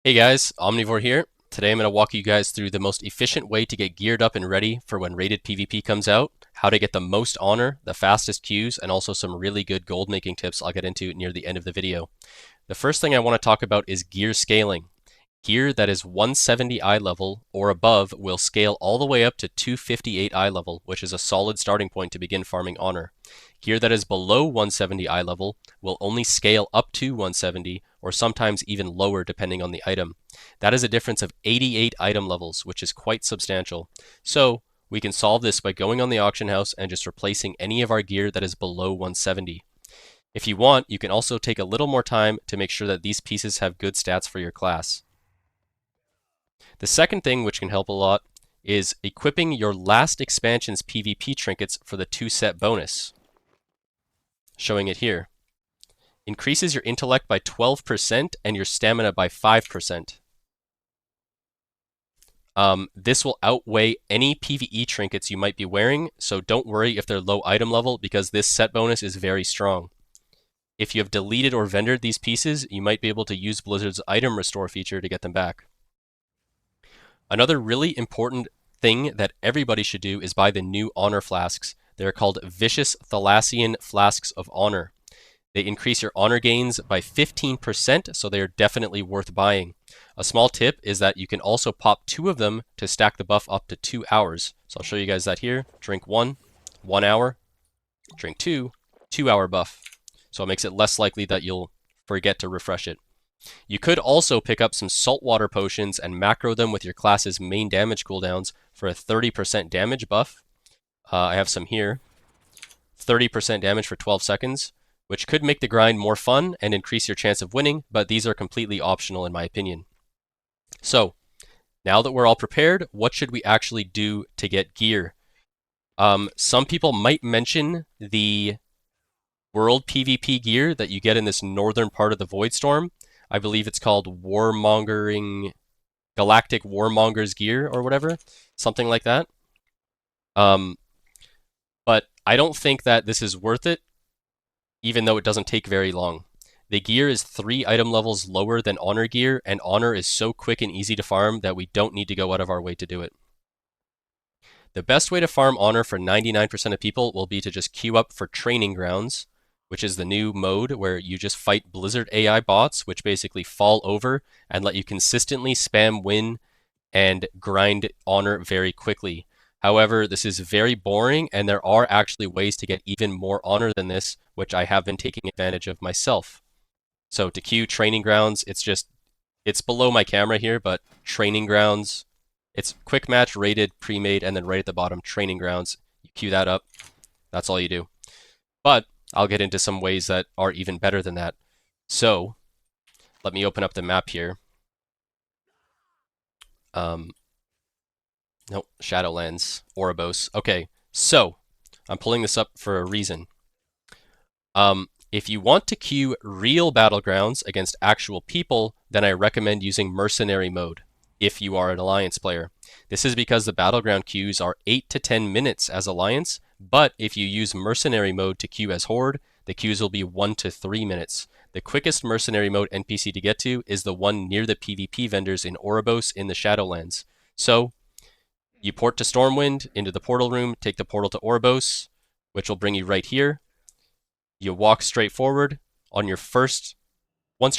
Hey guys, Omnivore here. Today I'm going to walk you guys through the most efficient way to get geared up and ready for when rated PvP comes out, how to get the most honor, the fastest queues, and also some really good gold making tips I'll get into near the end of the video. The first thing I want to talk about is gear scaling. Gear that is 170 eye level or above will scale all the way up to 258 eye level, which is a solid starting point to begin farming honor. Gear that is below 170 eye level will only scale up to 170 or sometimes even lower depending on the item. That is a difference of 88 item levels, which is quite substantial. So we can solve this by going on the auction house and just replacing any of our gear that is below 170. If you want, you can also take a little more time to make sure that these pieces have good stats for your class. The second thing which can help a lot is equipping your last expansion's PvP trinkets for the 2-set bonus. Showing it here. Increases your intellect by 12% and your stamina by 5%. This will outweigh any PvE trinkets you might be wearing, so don't worry if they're low item level because this set bonus is very strong. If you have deleted or vendored these pieces, you might be able to use Blizzard's item restore feature to get them back. Another really important thing that everybody should do is buy the new Honor Flasks. They're called Vicious Thalassian Flasks of Honor. They increase your honor gains by 15%, so they are definitely worth buying. A small tip is that you can also pop 2 of them to stack the buff up to 2 hours. So I'll show you guys that here. Drink 1, 1 hour. Drink 2, 2-hour buff. So it makes it less likely that you'll forget to refresh it. You could also pick up some saltwater potions and macro them with your class's main damage cooldowns for a 30% damage buff. I have some here. 30% damage for 12 seconds, which could make the grind more fun and increase your chance of winning, but these are completely optional in my opinion. So, now that we're all prepared, what should we actually do to get gear? Some people might mention the world PvP gear that you get in this northern part of the Voidstorm. I believe it's called Galactic Warmonger's gear or whatever, something like that. But I don't think that this is worth it, even though it doesn't take very long. The gear is 3 item levels lower than honor gear, and honor is so quick and easy to farm that we don't need to go out of our way to do it. The best way to farm honor for 99% of people will be to just queue up for training grounds, which is the new mode where you just fight Blizzard AI bots, which basically fall over and let you consistently spam win and grind honor very quickly. However, this is very boring, and there are actually ways to get even more honor than this, which I have been taking advantage of myself. So to queue training grounds, it's below my camera here, but training grounds, it's quick match, rated, pre-made, and then right at the bottom, training grounds. You queue that up. That's all you do. But I'll get into some ways that are even better than that. So let me open up the map here. Nope, Shadowlands, Oribos. Okay, so I'm pulling this up for a reason. If you want to queue real battlegrounds against actual people, then I recommend using Mercenary mode if you are an Alliance player. This is because the battleground queues are 8 to 10 minutes as Alliance, but if you use Mercenary mode to queue as Horde, the queues will be 1 to 3 minutes. The quickest Mercenary mode NPC to get to is the one near the PvP vendors in Oribos in the Shadowlands. So, you port to Stormwind, into the portal room, take the portal to Oribos, which will bring you right here. You walk straight forward. Once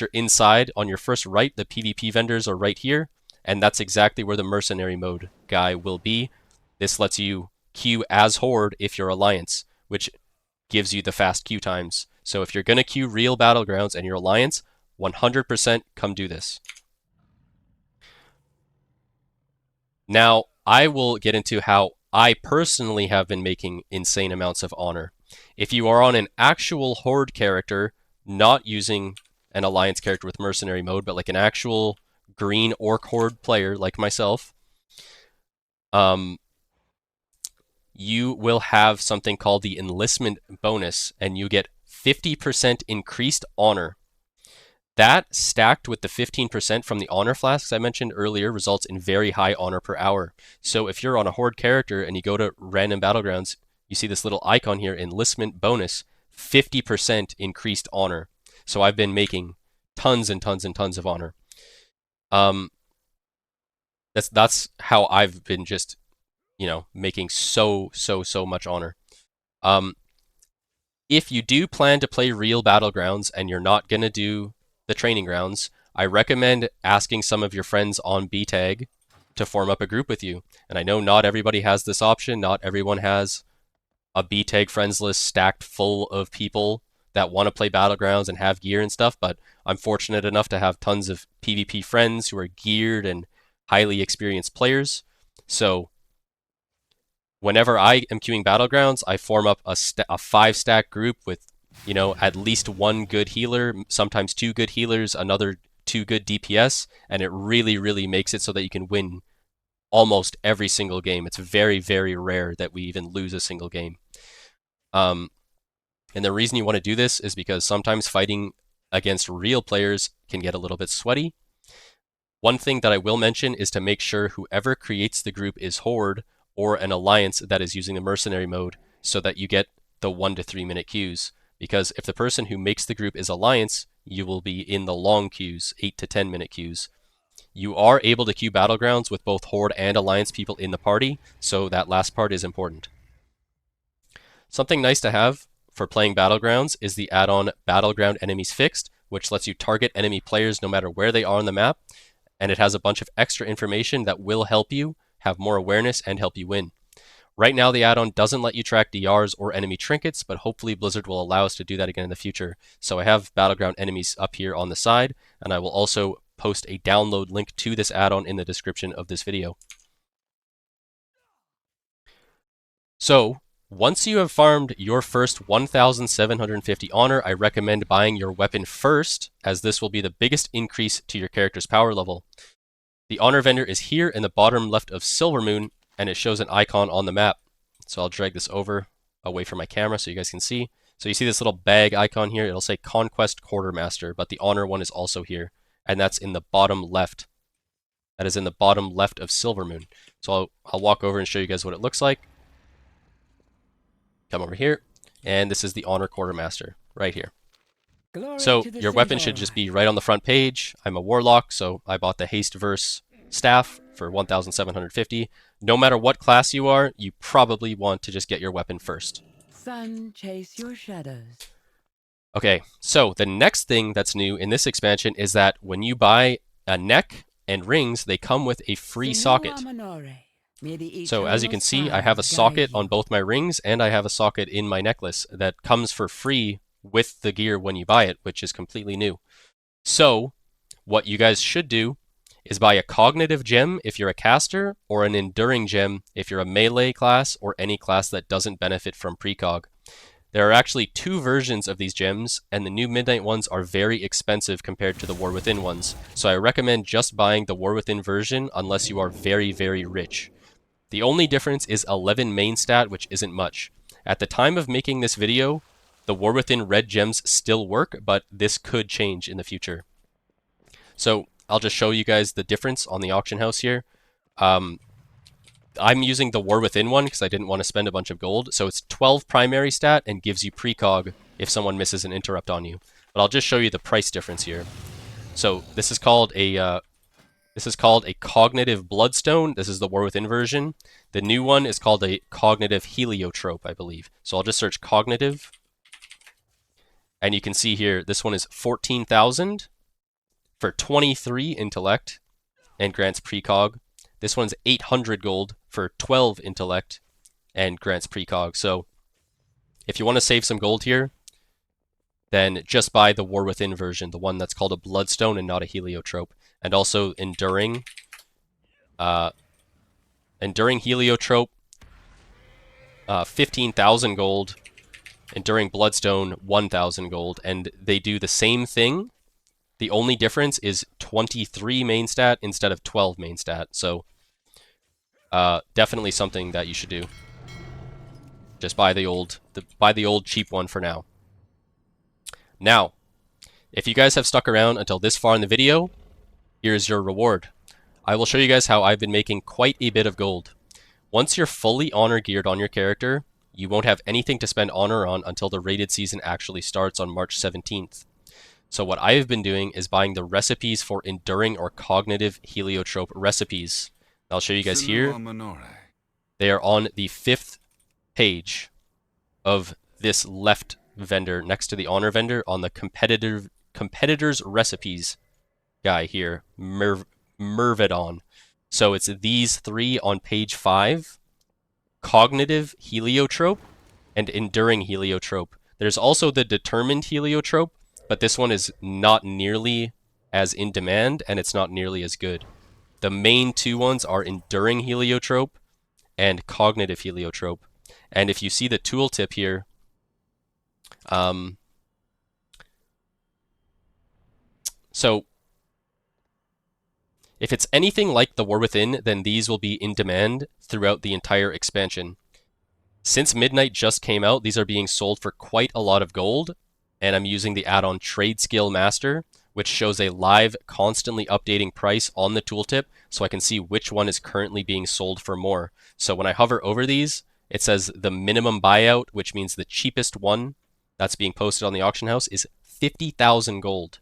you're inside, on your first right, the PvP vendors are right here, and that's exactly where the Mercenary mode guy will be. This lets you queue as Horde if you're Alliance, which gives you the fast queue times. So if you're going to queue real battlegrounds and you're Alliance, 100% come do this. Now, I will get into how I personally have been making insane amounts of honor. If you are on an actual Horde character, not using an Alliance character with Mercenary mode, but like an actual green Orc Horde player like myself, you will have something called the enlistment bonus, and you get 50% increased honor. That, stacked with the 15% from the honor flasks I mentioned earlier, results in very high honor per hour. So if you're on a Horde character and you go to random battlegrounds, you see this little icon here, enlistment bonus, 50% increased honor. So I've been making tons and tons and tons of honor. Um, that's how I've been just, making so much honor. Um, if you do plan to play real battlegrounds and you're not gonna do the training grounds, I recommend asking some of your friends on BTAG to form up a group with you. And I know not everybody has this option. Not everyone has a BTAG friends list stacked full of people that want to play battlegrounds and have gear and stuff, but I'm fortunate enough to have tons of PvP friends who are geared and highly experienced players. So whenever I am queuing battlegrounds, I form up a 5-stack group with, at least one good healer, sometimes 2 good healers, another 2 good DPS, and it really, really makes it so that you can win almost every single game. It's very, very rare that we even lose a single game. And the reason you want to do this is because sometimes fighting against real players can get a little bit sweaty. One thing that I will mention is to make sure whoever creates the group is Horde or an alliance that is using the Mercenary mode so that you get the 1 to 3 minute queues. Because if the person who makes the group is alliance, you will be in the long queues, 8 to 10 minute queues. You are able to queue battlegrounds with both Horde and alliance people in the party, so that last part is important. Something nice to have for playing battlegrounds is the add-on BattlegroundEnemies Fixed, which lets you target enemy players no matter where they are on the map, and it has a bunch of extra information that will help you have more awareness and help you win. Right now, the add-on doesn't let you track DRs or enemy trinkets, but hopefully Blizzard will allow us to do that again in the future. So I have BattlegroundEnemies up here on the side, and I will also post a download link to this add-on in the description of this video. So, once you have farmed your first 1,750 honor, I recommend buying your weapon first, as this will be the biggest increase to your character's power level. The honor vendor is here in the bottom left of Silvermoon, and it shows an icon on the map. So I'll drag this over away from my camera so you guys can see. So you see this little bag icon here, it'll say Conquest Quartermaster, but the honor one is also here, and that's in the bottom left. That is in the bottom left of Silvermoon. So I'll walk over and show you guys what it looks like. Come over here, and this is the honor quartermaster right here. So your weapon should just be right on the front page. I'm a warlock, so I bought the haste verse staff for 1,750. No matter what class you are, you probably want to just get your weapon first. Sun, chase your shadows. Okay, so the next thing that's new in this expansion is that when you buy a neck and rings, they come with a free socket. So as you can see, I have a socket on both my rings and I have a socket in my necklace that comes for free with the gear when you buy it, which is completely new. So what you guys should do is buy a cognitive gem if you're a caster, or an enduring gem if you're a melee class or any class that doesn't benefit from precog. There are actually 2 versions of these gems, and the new Midnight ones are very expensive compared to the War Within ones, so I recommend just buying the War Within version unless you are very, very rich. The only difference is 11 main stat, which isn't much. At the time of making this video, the War Within red gems still work, but this could change in the future. So I'll just show you guys the difference on the auction house here. I'm using the War Within one because I didn't want to spend a bunch of gold. So it's 12 primary stat and gives you precog if someone misses an interrupt on you. But I'll just show you the price difference here. So this is called a cognitive bloodstone. This is the War Within version. The new one is called a cognitive heliotrope, I believe. So I'll just search cognitive. And you can see here, this one is 14,000 for 23 intellect and grants precog. This one's 800 gold for 12 intellect and grants precog. So if you want to save some gold here, then just buy the War Within version, the one that's called a bloodstone and not a heliotrope. And also enduring heliotrope, 15,000 gold. Enduring bloodstone, 1,000 gold, and they do the same thing. The only difference is 23 main stat instead of 12 main stat. So definitely something that you should do. Just buy the old cheap one for now. Now, if you guys have stuck around until this far in the video, here's your reward. I will show you guys how I've been making quite a bit of gold. Once you're fully honor geared on your character, you won't have anything to spend honor on until the rated season actually starts on March 17th. So what I have been doing is buying the recipes for enduring or cognitive heliotrope recipes. I'll show you guys here. They are on the 5th page of this left vendor next to the honor vendor on the competitors recipes guy here, Mervedon. So it's these 3 on page 5, cognitive heliotrope and enduring heliotrope. There's also the determined heliotrope, but this one is not nearly as in demand and it's not nearly as good. The main 2 ones are enduring heliotrope and cognitive heliotrope. And if you see the tooltip here, so if it's anything like the War Within, then these will be in demand throughout the entire expansion. Since Midnight just came out, these are being sold for quite a lot of gold, and I'm using the add-on Trade Skill Master, which shows a live, constantly updating price on the tooltip, so I can see which one is currently being sold for more. So when I hover over these, it says the minimum buyout, which means the cheapest one that's being posted on the auction house is 50,000 gold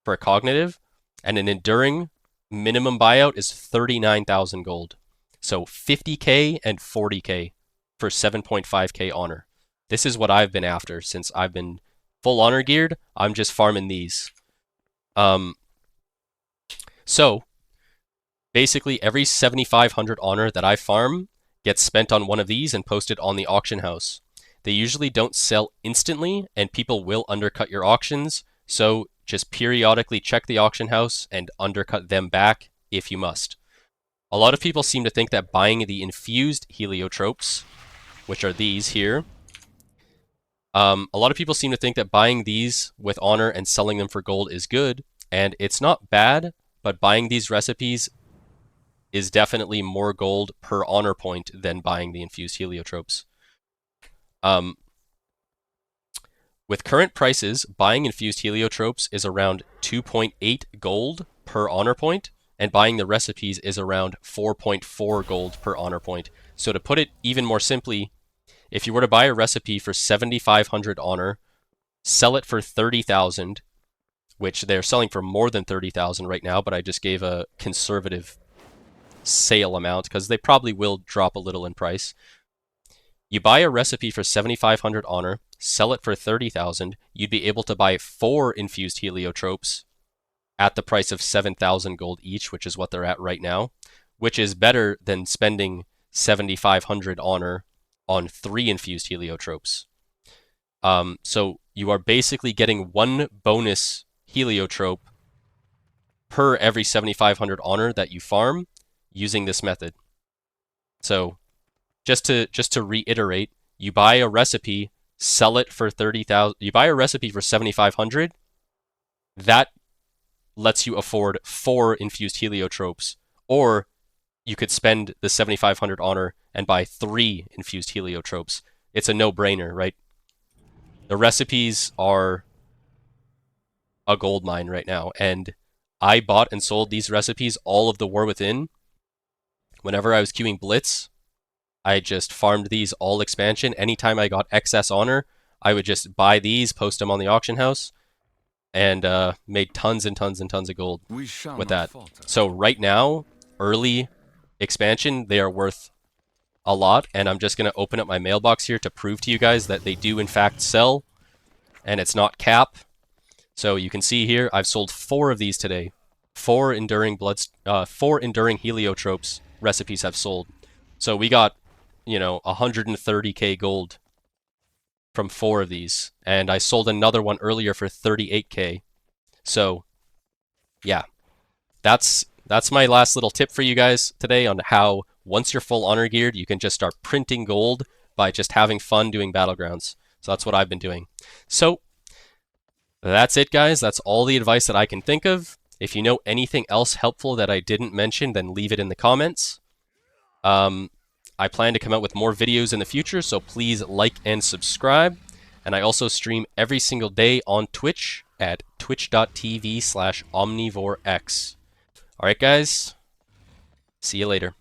for a cognitive, and an enduring minimum buyout is 39,000 gold. So 50k and 40k for 7.5k honor. This is what I've been after since I've been full honor geared. I'm just farming these. So basically every 7,500 honor that I farm gets spent on one of these and posted on the auction house. They usually don't sell instantly and people will undercut your auctions, so just periodically check the auction house and undercut them back if you must. A lot of people seem to think that buying the infused heliotropes, which are these here, a lot of people seem to think that buying these with honor and selling them for gold is good, and it's not bad, but buying these recipes is definitely more gold per honor point than buying the infused heliotropes. With current prices, buying infused heliotropes is around 2.8 gold per honor point, and buying the recipes is around 4.4 gold per honor point. So to put it even more simply, if you were to buy a recipe for 7,500 honor, sell it for 30,000, which they're selling for more than 30,000 right now, but I just gave a conservative sale amount because they probably will drop a little in price. You buy a recipe for 7,500 honor, sell it for 30,000, you'd be able to buy 4 infused heliotropes at the price of 7,000 gold each, which is what they're at right now, which is better than spending 7,500 honor on 3 infused heliotropes. So you are basically getting 1 bonus heliotrope per every 7,500 honor that you farm using this method. So just to reiterate, you buy a recipe, sell it for 30,000. You buy a recipe for 7,500. That lets you afford 4 infused heliotropes, or you could spend the 7,500 honor and buy 3 infused heliotropes. It's a no-brainer, right? The recipes are a gold mine right now, and I bought and sold these recipes all of the War Within. Whenever I was queuing Blitz, I just farmed these all expansion. Anytime I got excess honor, I would just buy these, post them on the auction house, and made tons and tons and tons of gold with that. So right now, early expansion, they are worth a lot, and I'm just going to open up my mailbox here to prove to you guys that they do in fact sell, and it's not cap. So you can see here, I've sold 4 of these today. 4 enduring heliotropes recipes I've sold. So we got, 130k gold from 4 of these, and I sold another one earlier for 38k. So yeah, that's my last little tip for you guys today on how once you're full honor geared, you can just start printing gold by just having fun doing Battlegrounds. So that's what I've been doing. So that's it, guys. That's all the advice that I can think of. If you know anything else helpful that I didn't mention, then leave it in the comments. I plan to come out with more videos in the future, so please like and subscribe. And I also stream every single day on Twitch at twitch.tv/omnivorex. Alright, guys. See you later.